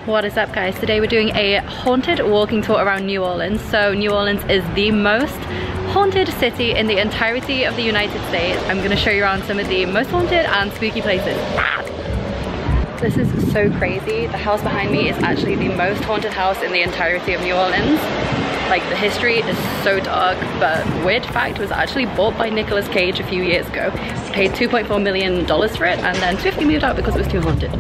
What is up, guys? Today we're doing a haunted walking tour around New Orleans. So New Orleans is the most haunted city in the entirety of the United States. I'm gonna show you around some of the most haunted and spooky places. This is so crazy. The house behind me is actually the most haunted house in the entirety of New Orleans. Like, the history is so dark, but weird fact, it was actually bought by Nicolas Cage a few years ago. He paid $2.4 million for it and then swiftly moved out because it was too haunted.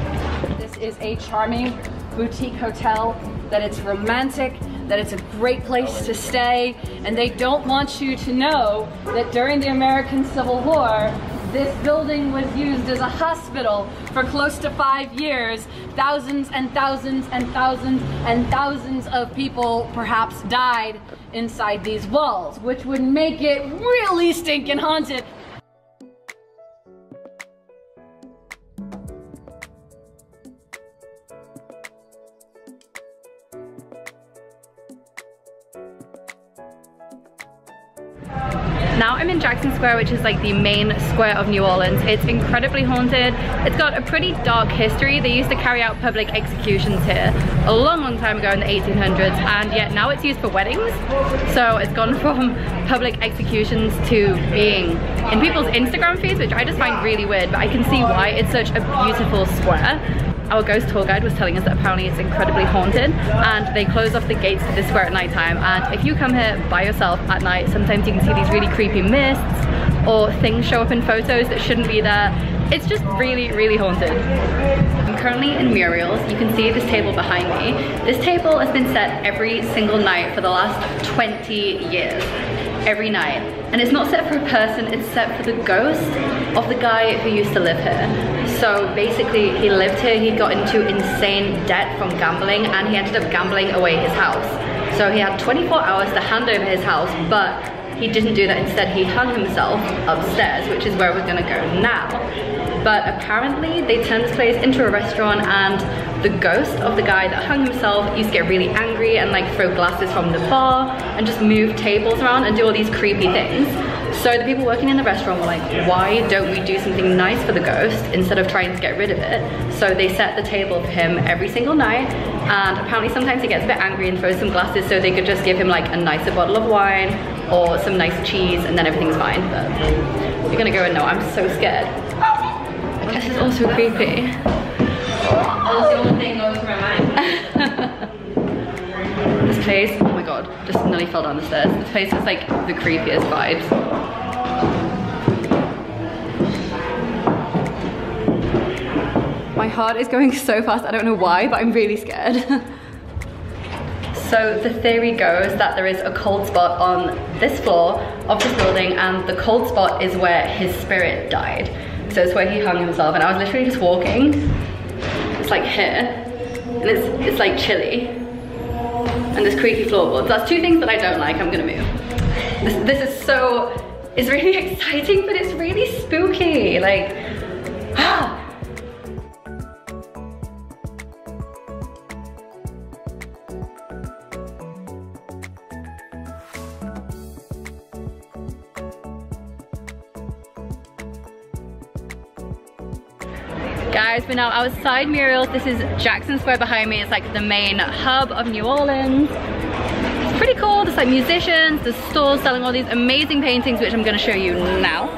This is a charming boutique hotel, that it's romantic, that it's a great place to stay, and they don't want you to know that during the American Civil War, this building was used as a hospital for close to 5 years. Thousands and thousands and thousands and thousands of people perhaps died inside these walls, which would make it really stinking haunted. Now I'm in Jackson Square, which is like the main square of New Orleans. It's incredibly haunted. It's got a pretty dark history. They used to carry out public executions here a long time ago in the 1800s, and yet now it's used for weddings. So it's gone from public executions to being in people's Instagram feeds, which I just find really weird, but I can see why. It's such a beautiful square. Our ghost tour guide was telling us that apparently it's incredibly haunted, and they close off the gates to this square at night time, and if you come here by yourself at night, sometimes you can see these really creepy mists or things show up in photos that shouldn't be there. It's just really haunted. I'm currently in Muriel's. You can see this table behind me. This table has been set every single night for the last 20 years. Every night. And it's not set for a person, it's set for the ghost of the guy who used to live here. So basically he lived here, he got into insane debt from gambling, and he ended up gambling away his house. So he had 24 hours to hand over his house, but he didn't do that. Instead, he hung himself upstairs, which is where we're gonna go now. But apparently they turned this place into a restaurant, and the ghost of the guy that hung himself used to get really angry and like throw glasses from the bar and just move tables around and do all these creepy things. So the people working in the restaurant were like, why don't we do something nice for the ghost instead of trying to get rid of it? So they set the table for him every single night, and apparently sometimes he gets a bit angry and throws some glasses, so they could just give him like a nicer bottle of wine or some nice cheese, and then everything's fine. But you're gonna go and know, I'm so scared. This is also creepy. That's the only thing going through my mind. This place, oh my god, just nearly fell down the stairs. This place is like the creepiest vibes. My heart is going so fast, I don't know why, but I'm really scared. So the theory goes that there is a cold spot on this floor of this building, and the cold spot is where his spirit died. So it's where he hung himself, and I was literally just walking. It's like here, and it's like chilly. And there's creaky floorboards. That's two things that I don't like. I'm gonna move. This is so, it's really exciting, but it's really spooky. Like, ah. Guys, we're now outside Muriel's. This is Jackson Square behind me. It's like the main hub of New Orleans. It's pretty cool. There's like musicians, there's stores selling all these amazing paintings, which I'm gonna show you now.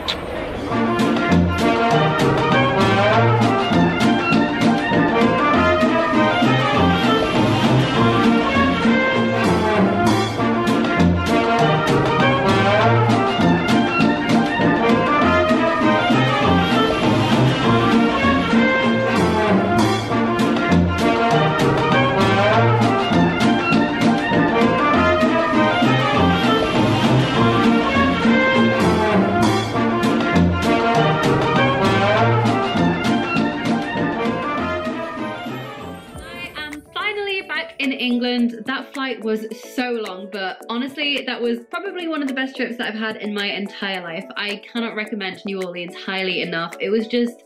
That flight was so long, but honestly that was probably one of the best trips that I've had in my entire life. I cannot recommend New Orleans highly enough. It was just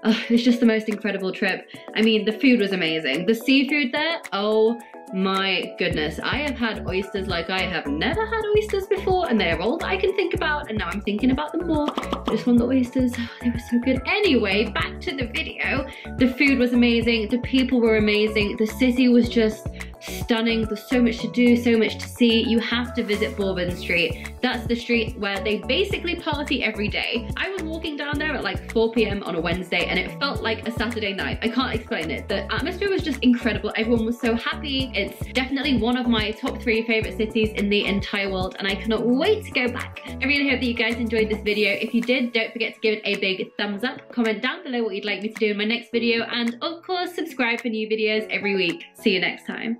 the most incredible trip. I mean, the food was amazing. The seafood there, oh My goodness, I have had oysters like I have never had oysters before, and they're all that I can think about, and now I'm thinking about them more. Just want the oysters, oh, they were so good. Anyway, back to the video. The food was amazing, the people were amazing, the city was just stunning. There's so much to do, so much to see. You have to visit Bourbon Street. That's the street where they basically party every day. I was walking down there at like 4 p.m. on a Wednesday and it felt like a Saturday night. I can't explain it. The atmosphere was just incredible. Everyone was so happy. It's definitely one of my top 3 favorite cities in the entire world and I cannot wait to go back. I really hope that you guys enjoyed this video. If you did, don't forget to give it a big thumbs up. Comment down below what you'd like me to do in my next video, and of course subscribe for new videos every week. See you next time.